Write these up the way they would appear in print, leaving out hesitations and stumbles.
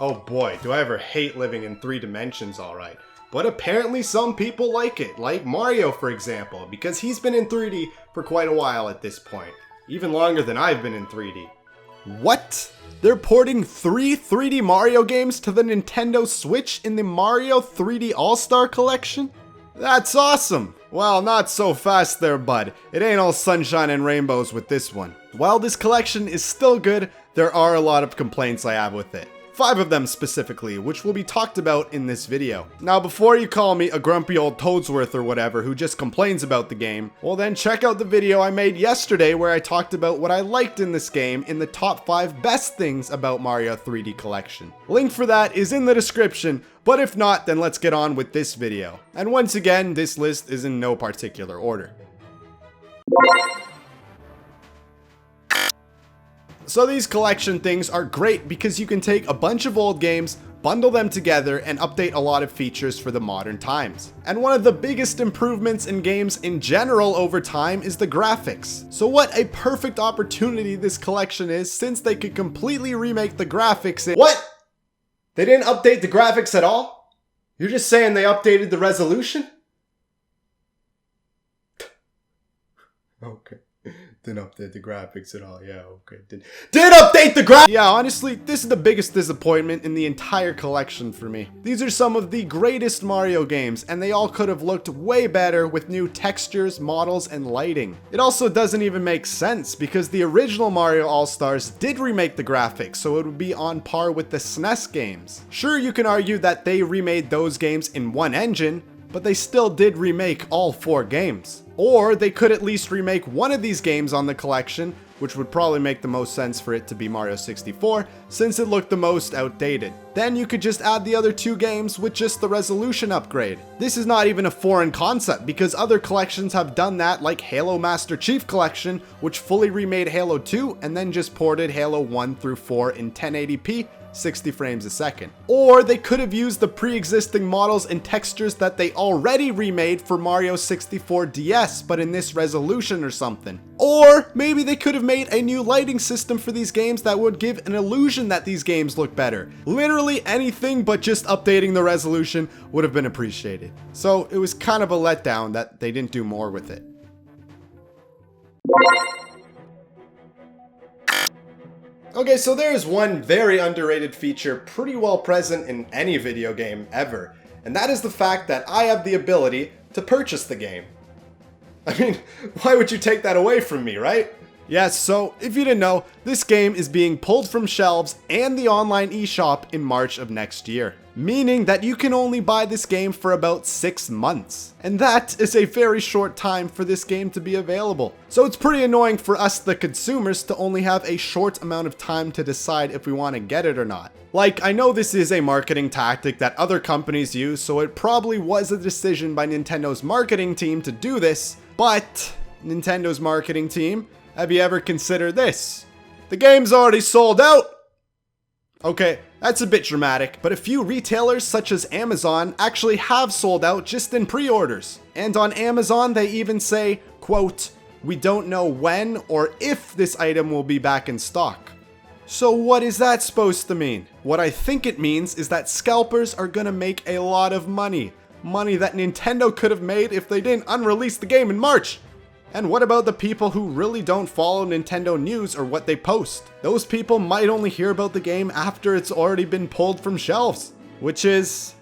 Oh boy, do I ever hate living in 3 dimensions, alright. But apparently some people like it, like Mario for example, because he's been in 3D for quite a while at this point. Even longer than I've been in 3D. What? They're porting 3 3D Mario games to the Nintendo Switch in the Mario 3D All-Star Collection? That's awesome! Well, not so fast there, bud. It ain't all sunshine and rainbows with this one. While this collection is still good, there are a lot of complaints I have with it. 5 of them specifically, which will be talked about in this video. Now before you call me a grumpy old Toadsworth or whatever who just complains about the game, well then check out the video I made yesterday where I talked about what I liked in this game in the top 5 best things about Mario 3D Collection. Link for that is in the description, but if not, then let's get on with this video. And once again, this list is in no particular order. So these collection things are great because you can take a bunch of old games, bundle them together, and update a lot of features for the modern times. And one of the biggest improvements in games in general over time is the graphics. So what a perfect opportunity this collection is, since they could completely remake the graphics in— What? They didn't update the graphics at all? You're just saying they updated the resolution? Okay. Didn't update the graphics at all. Yeah, okay. Did update the graphics! Yeah, honestly, this is the biggest disappointment in the entire collection for me. These are some of the greatest Mario games, and they all could have looked way better with new textures, models, and lighting. It also doesn't even make sense, because the original Mario All-Stars did remake the graphics, so it would be on par with the SNES games. Sure, you can argue that they remade those games in one engine, but they still did remake all 4 games. Or they could at least remake one of these games on the collection, which would probably make the most sense for it to be Mario 64, since it looked the most outdated. Then you could just add the other 2 games with just the resolution upgrade. This is not even a foreign concept, because other collections have done that, like Halo Master Chief Collection, which fully remade Halo 2 and then just ported Halo 1 through 4 in 1080p, 60 frames a second. Or they could have used the pre-existing models and textures that they already remade for Mario 64 DS, but in this resolution or something. Or maybe they could have made a new lighting system for these games that would give an illusion that these games look better. Literally anything but just updating the resolution would have been appreciated. So it was kind of a letdown that they didn't do more with it. Okay, so there is one very underrated feature pretty well present in any video game ever, and that is the fact that I have the ability to purchase the game. I mean, why would you take that away from me, right? Yes, so if you didn't know, this game is being pulled from shelves and the online eShop in March of next year. Meaning that you can only buy this game for about 6 months. And that is a very short time for this game to be available. So it's pretty annoying for us, the consumers, to only have a short amount of time to decide if we want to get it or not. Like, I know this is a marketing tactic that other companies use, so it probably was a decision by Nintendo's marketing team to do this, but Nintendo's marketing team, have you ever considered this? The game's already sold out! Okay, that's a bit dramatic, but a few retailers such as Amazon actually have sold out just in pre-orders. And on Amazon they even say, quote, "We don't know when or if this item will be back in stock." So what is that supposed to mean? What I think it means is that scalpers are gonna make a lot of money. Money that Nintendo could have made if they didn't unrelease the game in March. And what about the people who really don't follow Nintendo news or what they post? Those people might only hear about the game after it's already been pulled from shelves, which is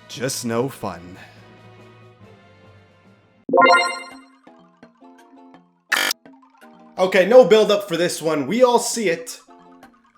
just no fun. Okay, no build up for this one. We all see it,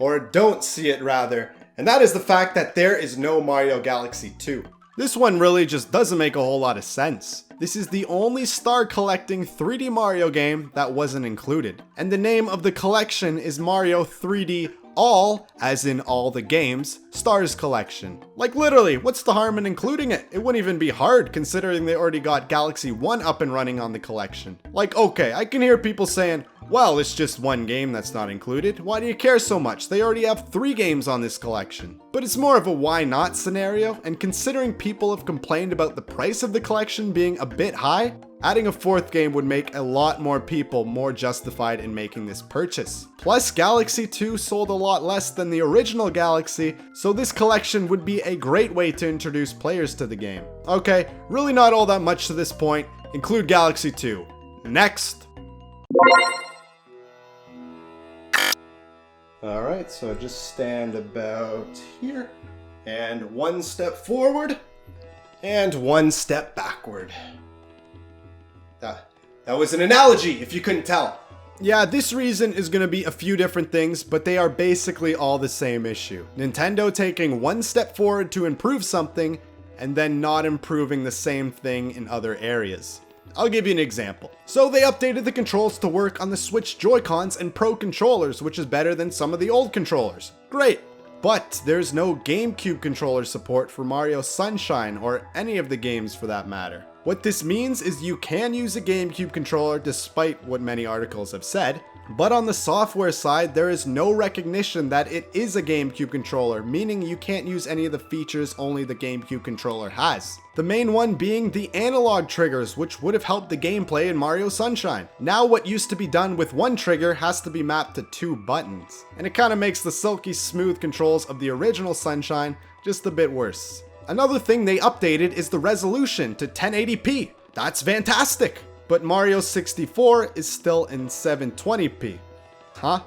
or don't see it rather, and that is the fact that there is no Mario Galaxy 2. This one really just doesn't make a whole lot of sense. This is the only star collecting 3D Mario game that wasn't included. And the name of the collection is Mario 3D All, as in all the games, Stars Collection. Like literally, what's the harm in including it? It wouldn't even be hard considering they already got Galaxy 1 up and running on the collection. Like, okay, I can hear people saying, well, it's just one game that's not included. Why do you care so much? They already have 3 games on this collection. But it's more of a why not scenario, and considering people have complained about the price of the collection being a bit high, Adding a fourth game would make a lot more people more justified in making this purchase. Plus, Galaxy 2 sold a lot less than the original Galaxy, so this collection would be a great way to introduce players to the game. Okay, really not all that much to this point. Include Galaxy 2. Next! Alright, so just stand about here, and one step forward, and one step backward. That was an analogy, if you couldn't tell. Yeah, this reason is going to be a few different things, but they are basically all the same issue. Nintendo taking one step forward to improve something, and then not improving the same thing in other areas. I'll give you an example. So they updated the controls to work on the Switch Joy-Cons and Pro controllers, which is better than some of the old controllers. Great. But there's no GameCube controller support for Mario Sunshine or any of the games for that matter. What this means is you can use a GameCube controller despite what many articles have said, but on the software side there is no recognition that it is a GameCube controller, meaning you can't use any of the features only the GameCube controller has. The main one being the analog triggers, which would have helped the gameplay in Mario Sunshine. Now what used to be done with one trigger has to be mapped to two buttons, and it kind of makes the silky smooth controls of the original Sunshine just a bit worse. Another thing they updated is the resolution to 1080p. That's fantastic! But Mario 64 is still in 720p. Huh?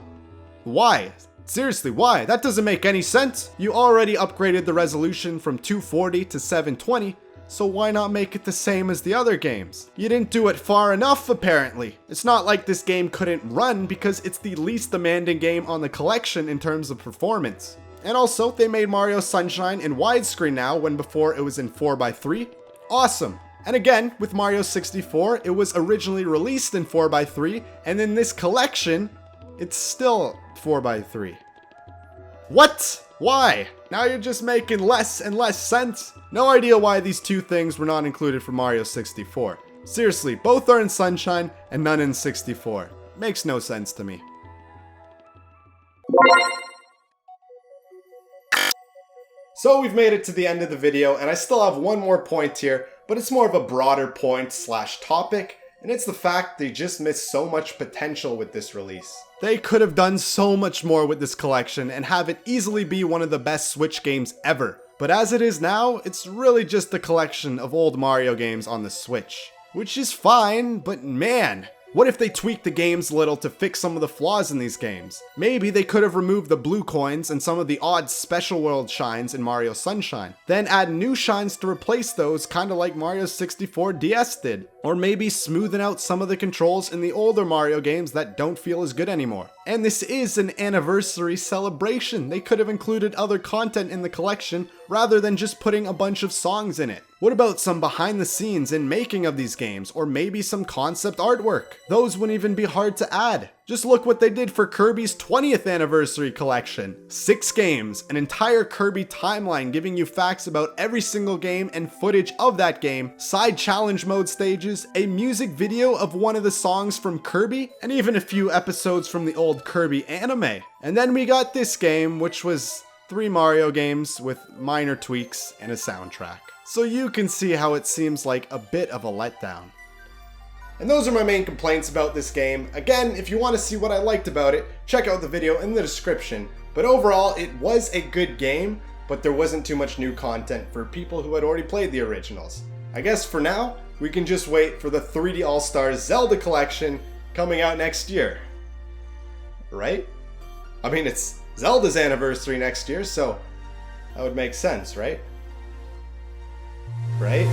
Why? Seriously, why? That doesn't make any sense. You already upgraded the resolution from 240 to 720, so why not make it the same as the other games? You didn't do it far enough, apparently. It's not like this game couldn't run because it's the least demanding game on the collection in terms of performance. And also, they made Mario Sunshine in widescreen now when before it was in 4:3. Awesome. And again, with Mario 64, it was originally released in 4:3, and in this collection, it's still 4:3. What? Why? Now you're just making less and less sense. No idea why these two things were not included for Mario 64. Seriously, both are in Sunshine and none in 64. Makes no sense to me. So we've made it to the end of the video, and I still have one more point here, but it's more of a broader point / topic, and it's the fact they just missed so much potential with this release. They could have done so much more with this collection and have it easily be one of the best Switch games ever. But as it is now, it's really just a collection of old Mario games on the Switch. Which is fine, but man, what if they tweaked the games a little to fix some of the flaws in these games? Maybe they could have removed the blue coins and some of the odd special world shines in Mario Sunshine. Then add new shines to replace those, kinda like Mario 64 DS did. Or maybe smoothen out some of the controls in the older Mario games that don't feel as good anymore. And this is an anniversary celebration. They could have included other content in the collection rather than just putting a bunch of songs in it. What about some behind the scenes in making of these games, or maybe some concept artwork? Those wouldn't even be hard to add. Just look what they did for Kirby's 20th anniversary collection. 6 games, an entire Kirby timeline giving you facts about every single game and footage of that game, side challenge mode stages, a music video of one of the songs from Kirby, and even a few episodes from the old Kirby anime. And then we got this game, which was 3 Mario games with minor tweaks and a soundtrack. So you can see how it seems like a bit of a letdown. And those are my main complaints about this game. Again, if you want to see what I liked about it, check out the video in the description. But overall, it was a good game, but there wasn't too much new content for people who had already played the originals. I guess for now, we can just wait for the 3D All-Stars Zelda collection coming out next year. Right? I mean, it's Zelda's anniversary next year, so that would make sense, right? Right?